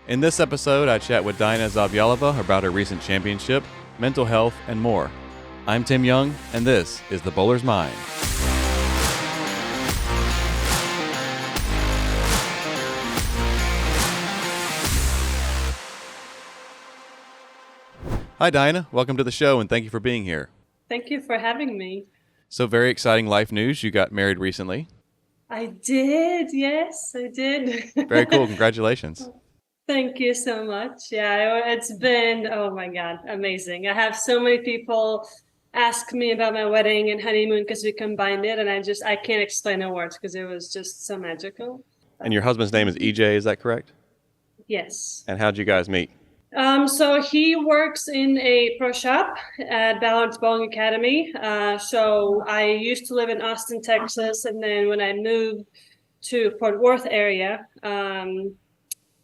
In this episode, I chat with Diana Zavjalova about her recent championship, mental health, and more. I'm Timm Young, and this is The Bowler's Mind. Hi, Diana. Welcome to the show, and thank you for being here. Thank you for having me. So, very exciting life news. You got married recently. I did. Yes, I did. Very cool. Congratulations. Thank you so much. Yeah, it's been, oh my God, amazing. I have so many people ask me about my wedding and honeymoon because we combined it, and I can't explain in words because it was just so magical. And your husband's name is EJ, is that correct? Yes. And how'd you guys meet? So he works in a pro shop at Balance Bowling Academy. So I used to live in Austin, Texas, and then when I moved to Fort Worth area,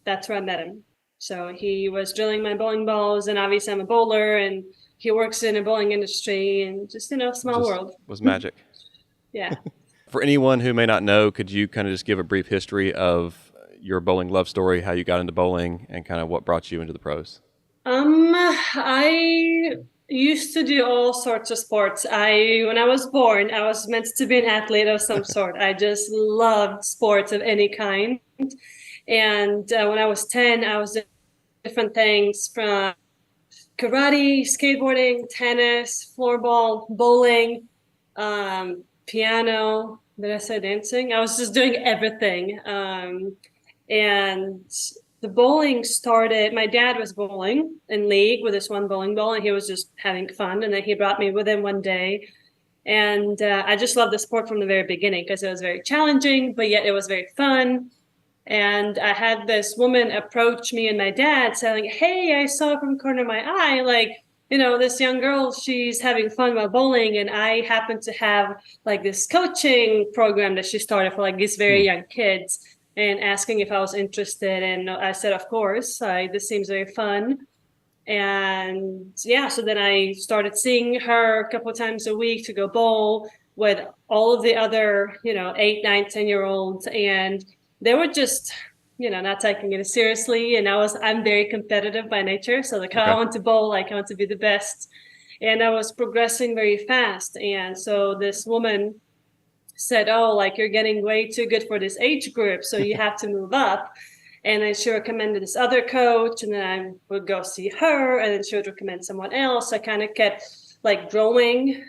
that's where I met him. So he was drilling my bowling balls, and obviously I'm a bowler, and he works in a bowling industry, and just, small world. Was magic. Yeah. For anyone who may not know, could you kind of just give a brief history of your bowling love story, how you got into bowling, and kind of what brought you into the pros? I used to do all sorts of sports. When I was born, I was meant to be an athlete of some sort. I just loved sports of any kind. And when I was 10, I was doing different things from karate, skateboarding, tennis, floorball, bowling, piano. Did I say dancing? I was just doing everything. And the bowling started, my dad was bowling in league with this one bowling ball, and he was just having fun. And then he brought me with him one day. And I just loved the sport from the very beginning because it was very challenging, but yet it was very fun. And I had this woman approach me and my dad saying, hey, I saw from the corner of my eye, this young girl, she's having fun while bowling. And I happen to have this coaching program that she started for these very young kids, and asking if I was interested. And I said, of course, this seems very fun. And yeah, so then I started seeing her a couple of times a week to go bowl with all of the other, 8, 9, 10-year-olds. And they were just, not taking it seriously. And I'm very competitive by nature. So I want to bowl, I want to be the best. And I was progressing very fast. And so this woman said, oh, you're getting way too good for this age group, so you have to move up. And then she recommended this other coach, and then I would go see her, and then she would recommend someone else. I kind of kept growing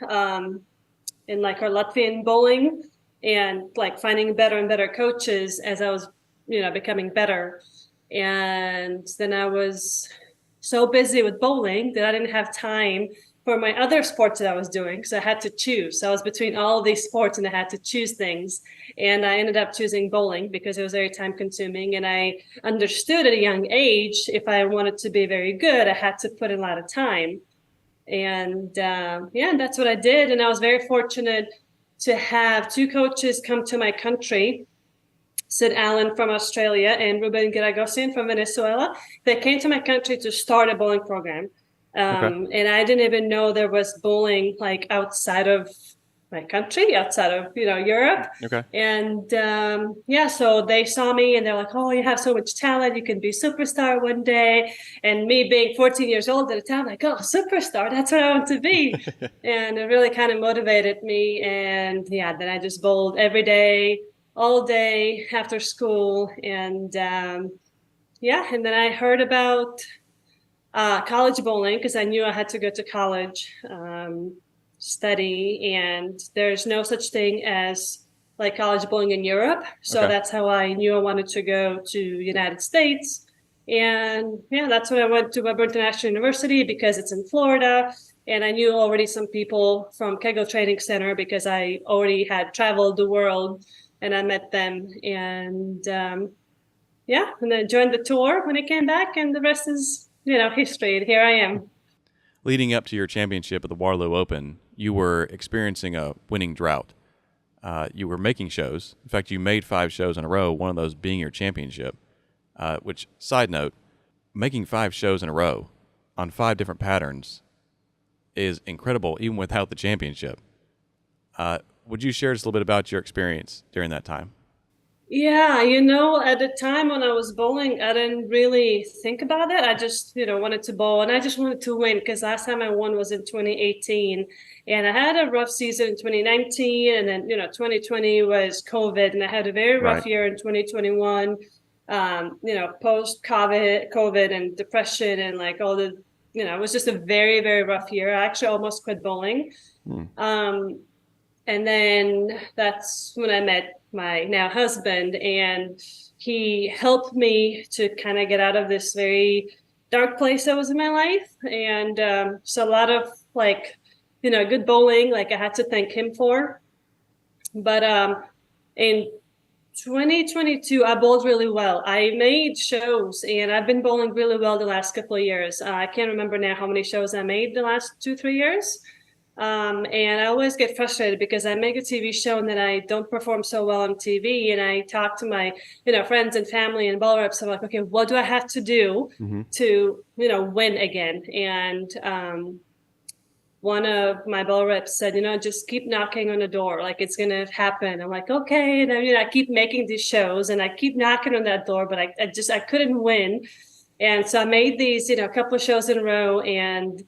in our Latvian bowling, and finding better and better coaches as I was, becoming better. And then I was so busy with bowling that I didn't have time for my other sports that I was doing, because I had to choose. So I was between all of these sports and I had to choose things. And I ended up choosing bowling because it was very time consuming. And I understood at a young age, if I wanted to be very good, I had to put in a lot of time. And that's what I did. And I was very fortunate to have two coaches come to my country, Sid Allen from Australia and Ruben Giragosian from Venezuela. They came to my country to start a bowling program. And I didn't even know there was bowling outside of my country, outside of, Europe. Okay. And so they saw me and they're like, oh, you have so much talent. You can be superstar one day. And me being 14 years old at the time, oh, superstar, that's what I want to be. And it really kind of motivated me. And then I just bowled every day, all day after school. And and then I heard about college bowling because I knew I had to go to college, study, and there's no such thing as college bowling in Europe. So that's how I knew I wanted to go to United States. And that's when I went to Weber International University because it's in Florida. And I knew already some people from Kegel Training Center because I already had traveled the world and I met them. And and then joined the tour when I came back, and the rest is history. And here I am. Leading up to your championship at the Warlow Open, you were experiencing a winning drought. You were making shows. In fact, you made 5 shows in a row, one of those being your championship, which, side note, making 5 shows in a row on 5 different patterns is incredible, even without the championship. Would you share just a little bit about your experience during that time? Yeah, at the time when I was bowling, I didn't really think about it. I just, wanted to bowl and I just wanted to win because last time I won was in 2018. And I had a rough season in 2019. And then, 2020 was COVID. And I had a very Right. rough year in 2021, post COVID and depression and like all the, it was just a very, very rough year. I actually almost quit bowling. Mm. Um, and then that's when I met my now husband, and he helped me to kind of get out of this very dark place that was in my life. And so a lot of like, good bowling, like I had to thank him for. But in 2022, I bowled really well. I made shows and I've been bowling really well the last couple of years. I can't remember now how many shows I made the last 2, 3 years. And I always get frustrated because I make a TV show and then I don't perform so well on TV. And I talk to my, friends and family and ball reps. I'm like, okay, what do I have to do Hmm. to, win again? And one of my ball reps said, just keep knocking on the door, like it's gonna happen. I'm like, okay. And then, I keep making these shows and I keep knocking on that door, but I couldn't win. And so I made these, a couple of shows in a row, and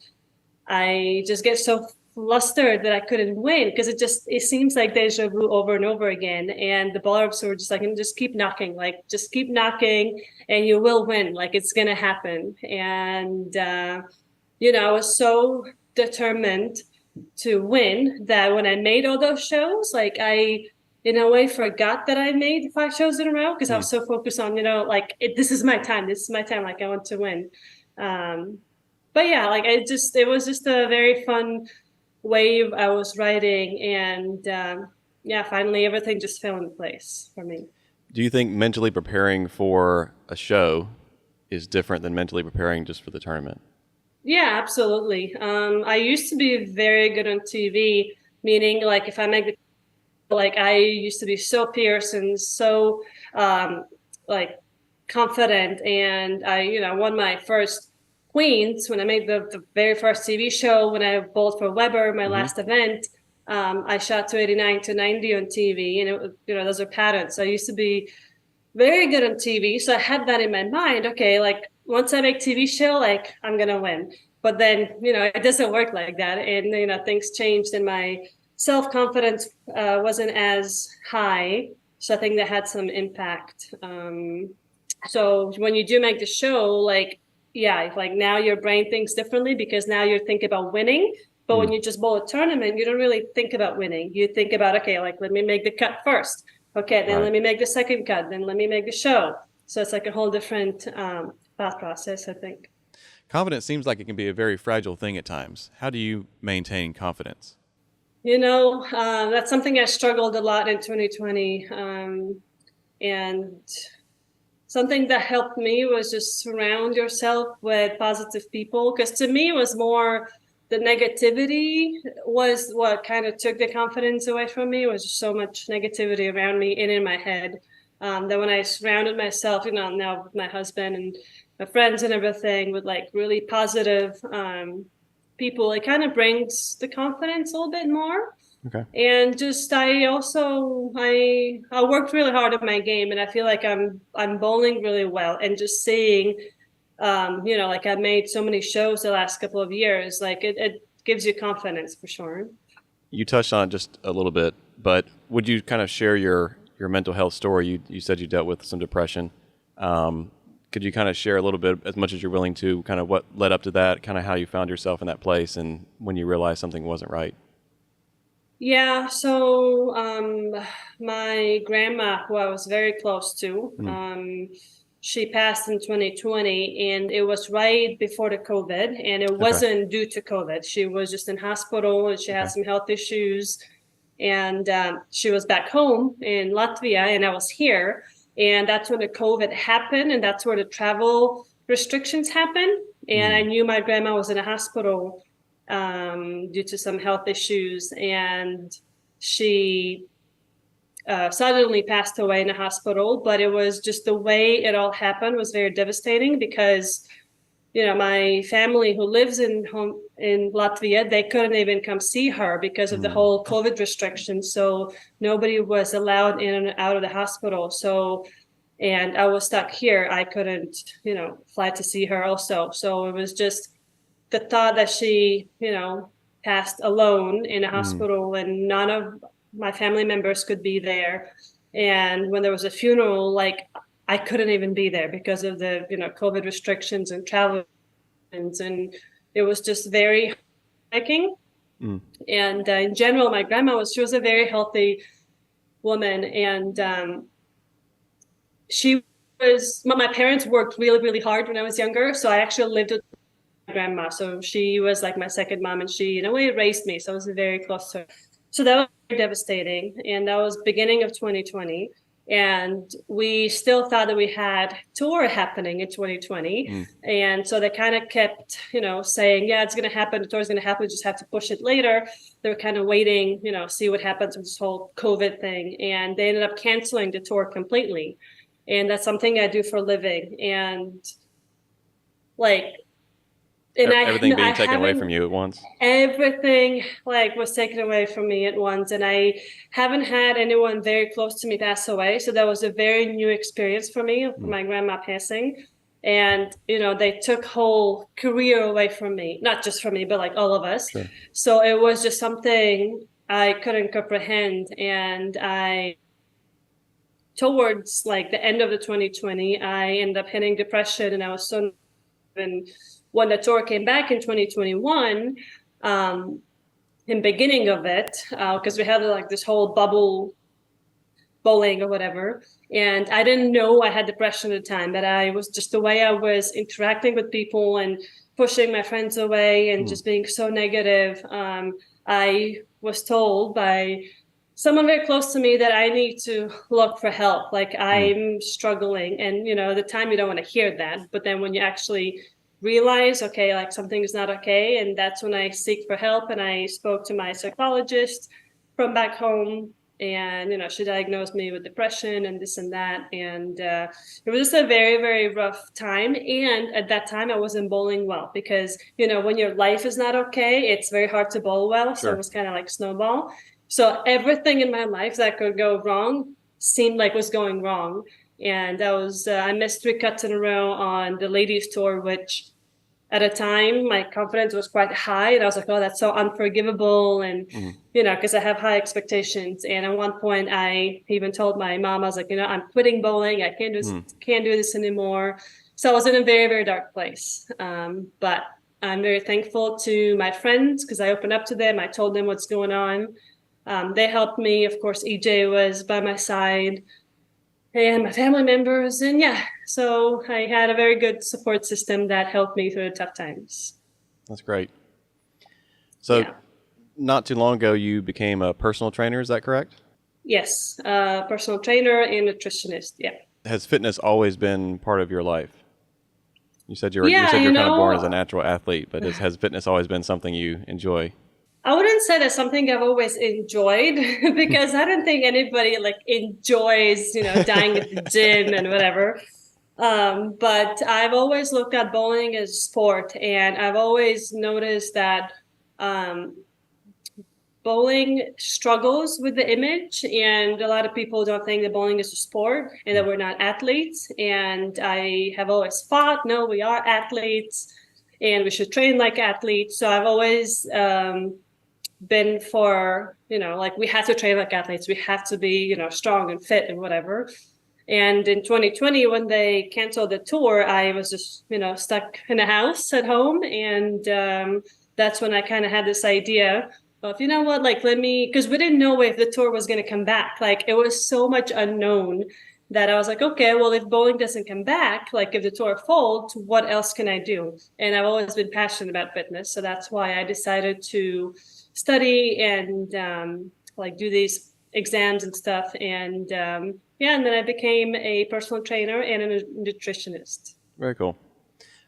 I just get so flustered that I couldn't win because it seems like deja vu over and over again. And the ball ups were just like, just keep knocking, like just keep knocking, and you will win, like it's gonna happen. And I was so determined to win that when I made all those shows, like I in a way forgot that I made 5 shows in a row because I Mm. was so focused on, like this is my time, like I want to win. Um, but yeah, like it was just a very fun wave I was riding, and yeah, finally everything just fell into place for me. Do you think mentally preparing for a show is different than mentally preparing just for the tournament? Yeah, absolutely. I used to be very good on TV, meaning like if I make like I used to be so fierce and so like confident, and I won my first queens when I made the very first TV show when I bowled for Weber, my Hmm. last event. I shot to 89 to 90 on TV, and it was, those are patterns. So I used to be very good on TV. So I had that in my mind. Okay, like once I make TV show, like I'm gonna win. But then, it doesn't work like that. And things changed and my self-confidence wasn't as high. So I think that had some impact. So when you do make the show, like, yeah, like now your brain thinks differently because now you're thinking about winning. But Mm. when you just bowl a tournament, you don't really think about winning. You think about, okay, like let me make the cut first. Okay, then Right. let me make the second cut. Then let me make the show. So it's like a whole different thought process, I think. Confidence seems like it can be a very fragile thing at times. How do you maintain confidence? That's something I struggled a lot in 2020. And something that helped me was just surround yourself with positive people. Because to me, it was more the negativity was what kind of took the confidence away from me. It was just so much negativity around me and in my head. That when I surrounded myself, now with my husband and my friends and everything with like really positive people, it kind of brings the confidence a little bit more. Okay. And just I worked really hard at my game, and I feel like I'm bowling really well, and just seeing like I made so many shows the last couple of years, like it gives you confidence for sure. You touched on it just a little bit, but would you kind of share your mental health story? You said you dealt with some depression. Could you kind of share a little bit, as much as you're willing to, kind of what led up to that, kind of how you found yourself in that place, and when you realized something wasn't right? Yeah, so my grandma, who I was very close to, Mm. she passed in 2020, and it was right before the COVID, and it Okay. wasn't due to COVID. She was just in hospital, and she had Okay. some health issues, and she was back home in Latvia, and I was here, and that's when the COVID happened, and that's where the travel restrictions happened, and I Mm. knew my grandma was in a hospital due to some health issues, and she suddenly passed away in a hospital. But it was just the way it all happened was very devastating because my family who lives in Latvia, they couldn't even come see her because of the whole COVID restrictions. So nobody was allowed in and out of the hospital. So, and I was stuck here. I couldn't, fly to see her also. So it was just the thought that she, passed alone in a hospital and none of my family members could be there. And when there was a funeral, like I couldn't even be there because of the, COVID restrictions and travel. And it was just very hiking. And in general, my grandma she was a very healthy woman. And my parents worked really, really hard when I was younger. So I actually lived with grandma. So she was like my second mom and she in a way raised me. So I was very close to her. So that was very devastating. And that was beginning of 2020. And we still thought that we had tour happening in 2020. And so they kind of kept, saying, yeah, it's going to happen. The tour is going to happen. We just have to push it later. They were kind of waiting, see what happens with this whole COVID thing. And they ended up canceling the tour completely. And that's something I do for a living. And like, and Everything being I taken away from you at once. Everything like was taken away from me at once, and I haven't had anyone very close to me pass away. So that was a very new experience for me, my grandma passing. And they took whole career away from me, not just from me, but like all of us. Sure. So it was just something I couldn't comprehend. And towards like the end of the 2020, I ended up hitting depression, and I was so. And when the tour came back in 2021, in beginning of it, because we had like this whole bubble bowling or whatever, and I didn't know I had depression at the time, but I was just the way I was interacting with people and pushing my friends away and just being so negative. I was told by someone very close to me that I need to look for help. Like I'm struggling. And, at the time you don't want to hear that. But then when you actually realize, okay, like something is not okay. And that's when I seek for help. And I spoke to my psychologist from back home. And, she diagnosed me with depression and this and that. And it was just a very, very rough time. And at that time, I wasn't bowling well because, when your life is not okay, it's very hard to bowl well. So Sure. it was kind of like snowball. So everything in my life that could go wrong seemed like was going wrong. And I missed 3 cuts in a row on the ladies tour, which at a time my confidence was quite high. And I was like, oh, that's so unforgivable. And, because I have high expectations. And at one point I even told my mom, I was like, I'm quitting bowling. I can't do this anymore. So I was in a very, very dark place. But I'm very thankful to my friends because I opened up to them. I told them what's going on. They helped me. Of course, EJ was by my side and my family members. And so I had a very good support system that helped me through the tough times. That's great. So not too long ago, you became a personal trainer. Is that correct? Yes. Personal trainer and nutritionist. Yeah. Has fitness always been part of your life? You said you're kind of born as a natural athlete, but has fitness always been something you enjoy? I wouldn't say that's something I've always enjoyed because I don't think anybody like enjoys, dying at the gym and whatever. But I've always looked at bowling as sport, and I've always noticed that bowling struggles with the image, and a lot of people don't think that bowling is a sport and that we're not athletes. And I have always fought, no, we are athletes and we should train like athletes. So I've always been for, like we have to train like athletes. We have to be, strong and fit and whatever. And in 2020, when they canceled the tour, I was just, stuck in a house at home. And that's when I kind of had this idea of, like, because we didn't know if the tour was going to come back. Like, it was so much unknown that I was like, okay, well, if bowling doesn't come back, like if the tour folds, what else can I do? And I've always been passionate about fitness. So that's why I decided to study and do these exams and stuff. And and then I became a personal trainer and a nutritionist. Very cool.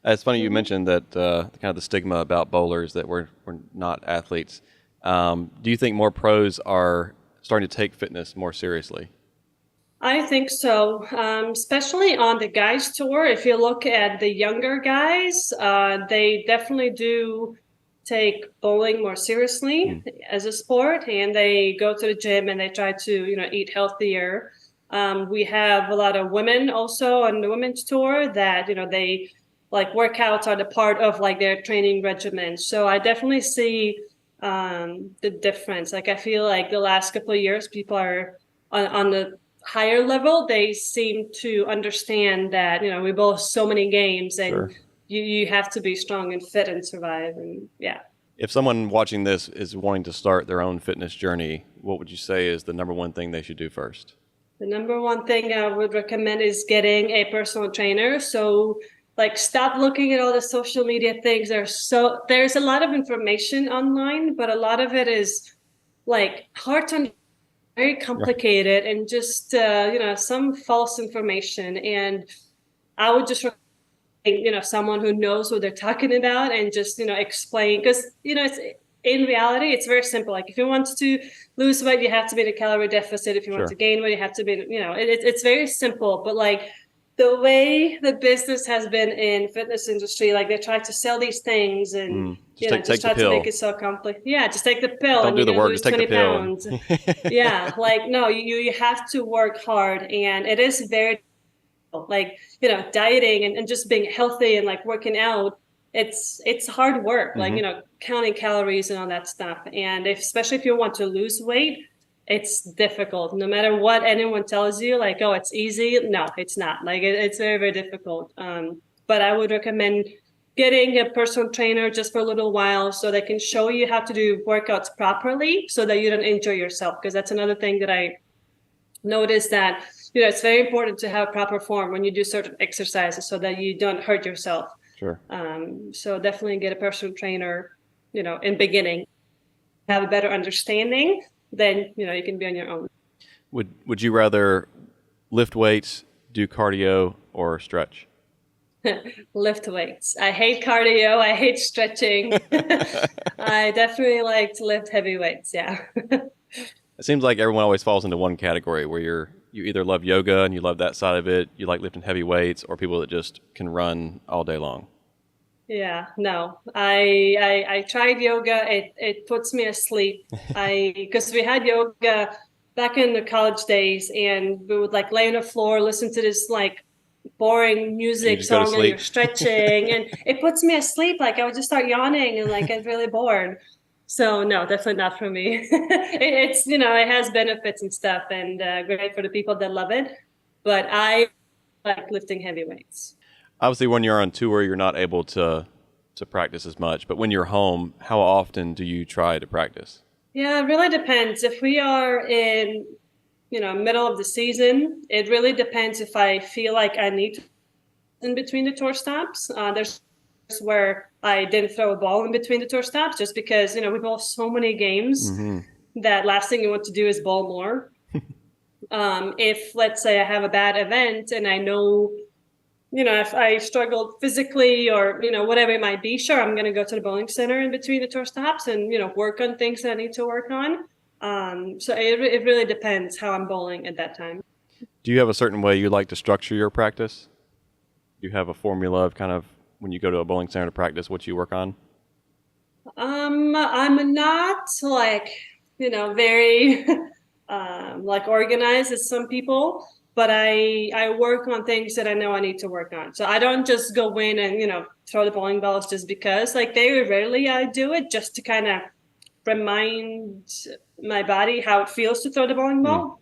It's funny you mentioned that kind of the stigma about bowlers that we're not athletes. Do you think more pros are starting to take fitness more seriously? I think so, especially on the guys tour. If you look at the younger guys, they definitely do take bowling more seriously Mm, as a sport, and they go to the gym and they try to, eat healthier. We have a lot of women also on the women's tour that, they like workouts are the part of like their training regimen. So I definitely see the difference. Like I feel like the last couple of years, people are on the higher level, they seem to understand that we bowl so many games and sure. you have to be strong and fit and survive. And yeah, If someone watching this is wanting to start their own fitness journey, what would you say is the number one thing they should do first? the number one thing I would recommend is getting a personal trainer. So like stop looking at all the social media things. There's a lot of information online, but a lot of it is like hard to, very Right. complicated, and just some false information. And I would just, someone who knows what they're talking about and just, explain, because, it's in reality, it's very simple. Like if you want to lose weight, you have to be in a calorie deficit. If you want to Sure. gain weight, you have to be, it's very simple. But like the way the business has been in fitness industry, like they try to sell these things and, Just just take the try to make pill. it so complex. Yeah, just take the pill Don't and do you're the going to work. lose Just take the 20 pill. And pounds. Yeah, like no, you have to work hard, and it is very like dieting and just being healthy and like working out. It's hard work, like hmm counting calories and all that stuff. And especially if you want to lose weight, it's difficult. No matter what anyone tells you, like, oh, it's easy, no, it's not. Like it's very, very difficult. But I would recommend getting a personal trainer just for a little while so they can show you how to do workouts properly so that you don't injure yourself, because that's another thing that I notice, that it's very important to have proper form when you do certain exercises so that you don't hurt yourself. Sure. So definitely get a personal trainer in beginning, have a better understanding, then you can be on your own. Would you rather lift weights, do cardio, or stretch? Lift weights. I hate cardio, I hate stretching. I definitely like to lift heavy weights, yeah. It seems like everyone always falls into one category where you either love yoga and you love that side of it, you like lifting heavy weights, or people that just can run all day long. Yeah, no. I tried yoga. It puts me asleep. Because we had yoga back in the college days, and we would like lay on the floor, listen to this like boring And you music just go to song, and you're sleep. stretching, and it puts me asleep. Like I would just start yawning and like get really bored. So no, definitely not for me. It's it has benefits and stuff, and great for the people that love it. But I like lifting heavy weights. Obviously, when you're on tour, you're not able to practice as much. But when you're home, how often do you try to practice? Yeah, it really depends. If we are in, middle of the season, it really depends if I feel like I need to in between the tour stops. There's where I didn't throw a ball in between the tour stops just because, we bowl so many games hmm that last thing you want to do is bowl more. If let's say I have a bad event and I know, if I struggled physically or, whatever it might be, sure, I'm going to go to the bowling center in between the tour stops and, work on things that I need to work on. So it really depends how I'm bowling at that time. Do you have a certain way you like to structure your practice? Do you have a formula of kind of when you go to a bowling center to practice what you work on? I'm not like, very like organized as some people, but I work on things that I know I need to work on. So I don't just go in and, throw the bowling balls just because. Like very rarely I do it just to kind of remind my body how it feels to throw the bowling Mm. ball.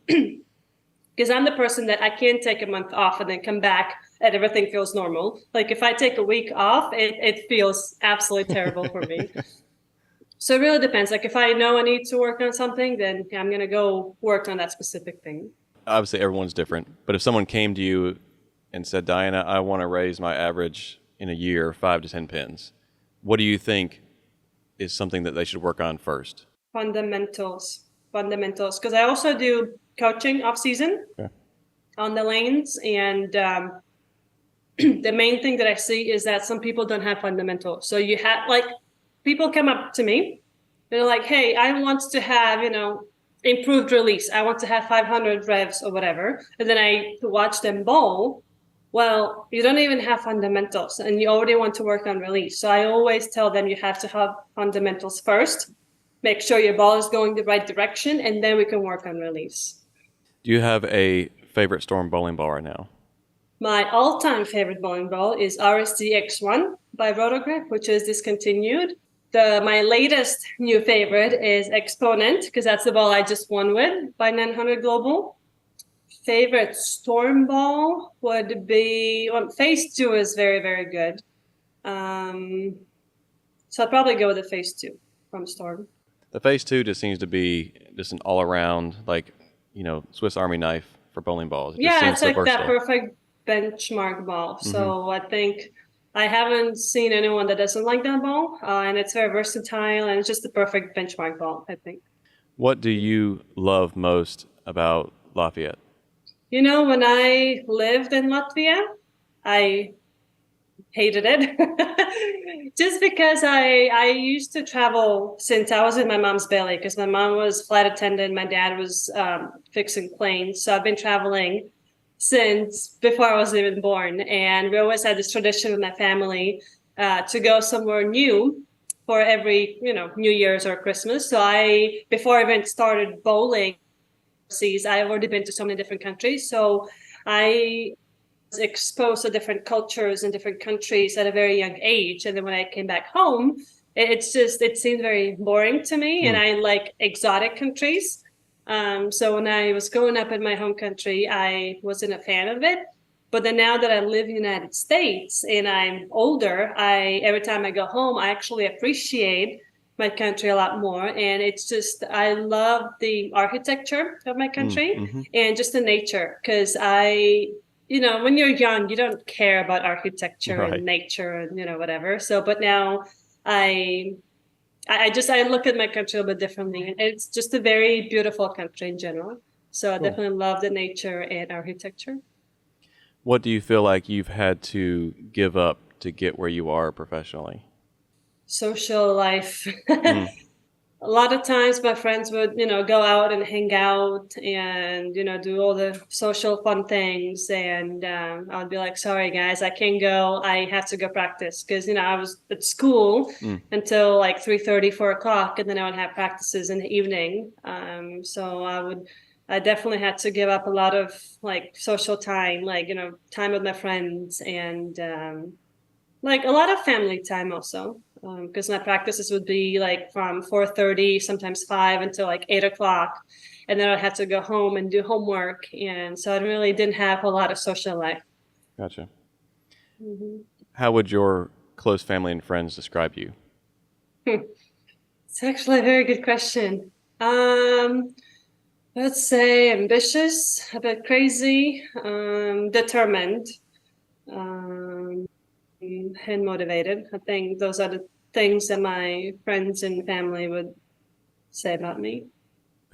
Because I'm the person that I can't take a month off and then come back and everything feels normal. Like if I take a week off, it feels absolutely terrible for me. So it really depends. Like if I know I need to work on something, then I'm going to go work on that specific thing. Obviously, everyone's different. But if someone came to you and said, Diana, I want to raise my average in a year 5 to 10 pins, what do you think is something that they should work on first? Fundamentals. Because I also do coaching off season Okay. on the lanes. And the main thing that I see is that some people don't have fundamentals. So you have like people come up to me. They're like, hey, I want to have, improved release. I want to have 500 revs or whatever. And then I watch them bowl. Well, you don't even have fundamentals and you already want to work on release. So I always tell them you have to have fundamentals first, make sure your ball is going the right direction, and then we can work on release. Do you have a favorite Storm bowling ball right now? My all-time favorite bowling ball is RSD X1 by Rotogrip, which is discontinued. My latest new favorite is Exponent, because that's the ball I just won with by 900 Global. Favorite Storm ball would be, well, Phase 2 is very, very good. So I'd probably go with the Phase 2 from Storm. The Phase 2 just seems to be just an all-around, like, Swiss Army knife for bowling balls. It just Yeah, seems it's so like that versatile. perfect benchmark ball. So I think I haven't seen anyone that doesn't like that ball, and it's very versatile and it's just the perfect benchmark ball, I think. What do you love most about Lafayette? You know, when I lived in Latvia, I hated it just because I used to travel since I was in my mom's belly, because my mom was flight attendant, my dad was fixing planes, so I've been traveling since before I was even born, and we always had this tradition with my family to go somewhere new for every New Year's or Christmas. So before I even started bowling overseas, I've already been to so many different countries, so I exposed to different cultures and different countries at a very young age. And then when I came back home, it seemed very boring to me. And I like exotic countries. So when I was growing up in my home country, I wasn't a fan of it. But then now that I live in the United States and I'm older, every time I go home, I actually appreciate my country a lot more. And it's just, I love the architecture of my country and just the nature, because when you're young, you don't care about architecture Right. and nature and whatever. So, but now I look at my country a little bit differently. It's just a very beautiful country in general. So I definitely love the nature and architecture. What do you feel like you've had to give up to get where you are professionally? Social life. A lot of times my friends would, go out and hang out and, do all the social fun things. And I would be like, sorry, guys, I can't go. I have to go practice. Because, I was at school until like 3:30, 4 o'clock. And then I would have practices in the evening. So I definitely had to give up a lot of like social time, like, time with my friends and like a lot of family time also, because my practices would be like from 4:30, sometimes 5 until like 8 o'clock. And then I had to go home and do homework. And so I really didn't have a lot of social life. Gotcha. How would your close family and friends describe you? It's actually a very good question. Let's say ambitious, a bit crazy, determined, and motivated. I think those are the things that my friends and family would say about me.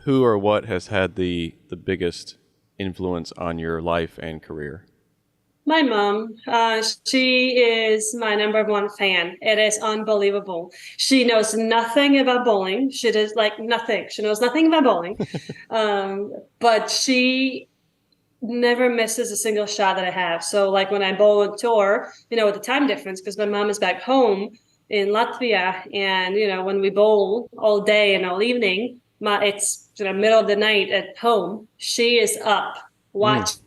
Who or what has had the biggest influence on your life and career? My mom, she is my #1 fan. It is unbelievable. She knows nothing about bowling. She does like nothing. She knows nothing about bowling. But she never misses a single shot that I have. So like when I bowl on tour, with the time difference, because my mom is back home in Latvia, and when we bowl all day and all evening, it's middle of the night at home. She is up watching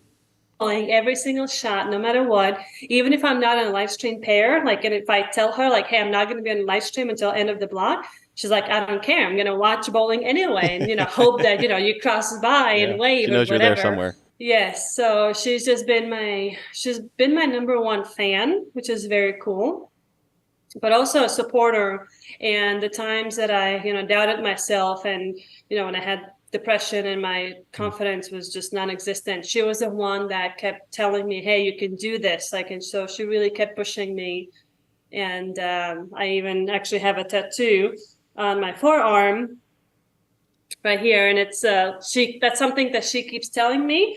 every single shot, no matter what. Even if I'm not on a live stream pair, like, and if I tell her like, hey, I'm not going to be on a live stream until end of the block, she's like, I don't care. I'm going to watch bowling anyway, and hope that you cross by and wave. She knows or you're whatever. there somewhere. Yes, so she's been my #1 fan, which is very cool, but also a supporter. And the times that I doubted myself, and when I had depression and my confidence was just non-existent, she was the one that kept telling me, hey, you can do this, like. And so she really kept pushing me. And I even actually have a tattoo on my forearm right here, and it's that's something that she keeps telling me,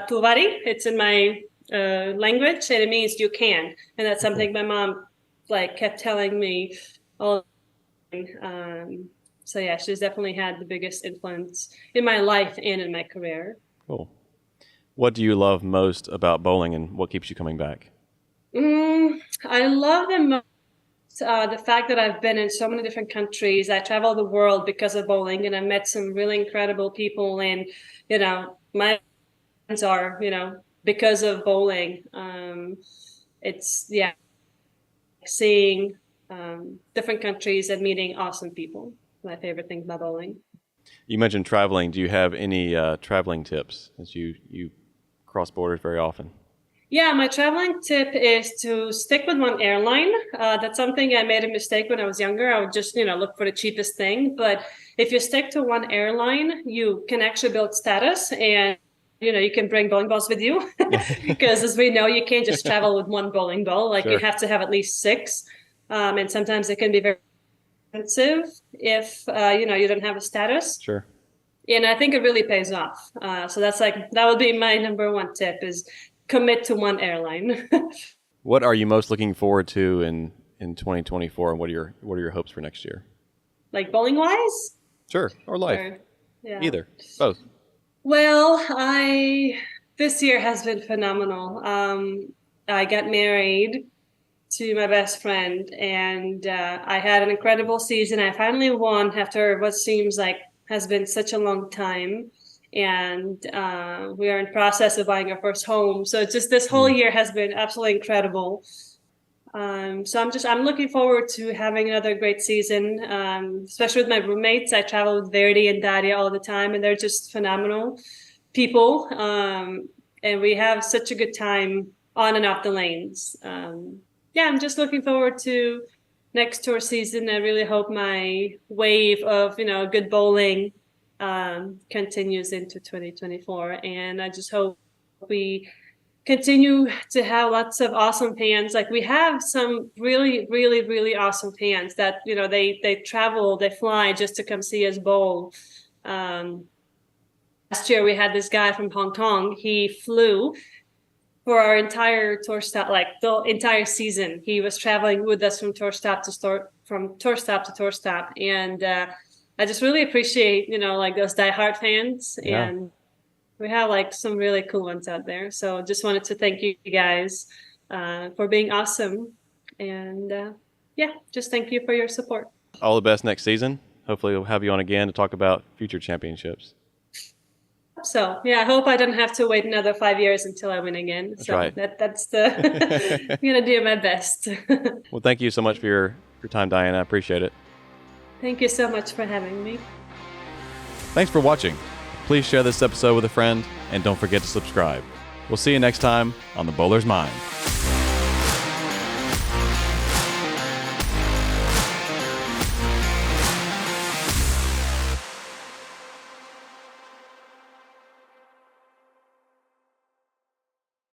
tuvari. It's in my language, and it means you can. And that's something my mom like kept telling me all the time. So yeah, she's definitely had the biggest influence in my life and in my career. Cool. What do you love most about bowling, and what keeps you coming back? I love the most the fact that I've been in so many different countries. I travel the world because of bowling, and I met some really incredible people. And my friends are because of bowling. It's yeah, seeing different countries and meeting awesome people. My favorite thing about bowling. You mentioned traveling. Do you have any traveling tips, as you cross borders very often? Yeah, my traveling tip is to stick with one airline. That's something I made a mistake when I was younger. I would just, look for the cheapest thing. But if you stick to one airline, you can actually build status, and you can bring bowling balls with you because, as we know, you can't just travel with one bowling ball. Like you Sure. have to have at least six, and sometimes it can be very expensive if you don't have a status. Sure. And I think it really pays off. So that would be my number one tip: is commit to one airline. What are you most looking forward to in 2024, and what are your hopes for next year? Like bowling wise? Sure, or life, Or, yeah. either, both. Well, this year has been phenomenal. I got married to my best friend, and I had an incredible season. I finally won after what seems like has been such a long time. And we are in process of buying our first home. So it's just this whole year has been absolutely incredible. So I'm looking forward to having another great season, especially with my roommates. I travel with Verdi and Daria all the time, and they're just phenomenal people. And we have such a good time on and off the lanes. Yeah, I'm just looking forward to next tour season. I really hope my wave of good bowling continues into 2024, and I just hope we continue to have lots of awesome fans. Like we have some really, really, really awesome fans that they travel, they fly just to come see us bowl. Last year we had this guy from Hong Kong. He flew for our entire tour stop, like the entire season. He was traveling with us from tour stop to tour stop, and I just really appreciate like those diehard fans. Yeah. And we have like some really cool ones out there. So just wanted to thank you guys for being awesome. And yeah, just thank you for your support. All the best next season. Hopefully we'll have you on again to talk about future championships. So yeah, I hope I don't have to wait another 5 years until I win again. That's so right. That's I'm gonna do my best. Well, thank you so much for your time, Diana. I appreciate it. Thank you so much for having me. Thanks for watching. Please share this episode with a friend, and don't forget to subscribe. We'll see you next time on The Bowler's Mind.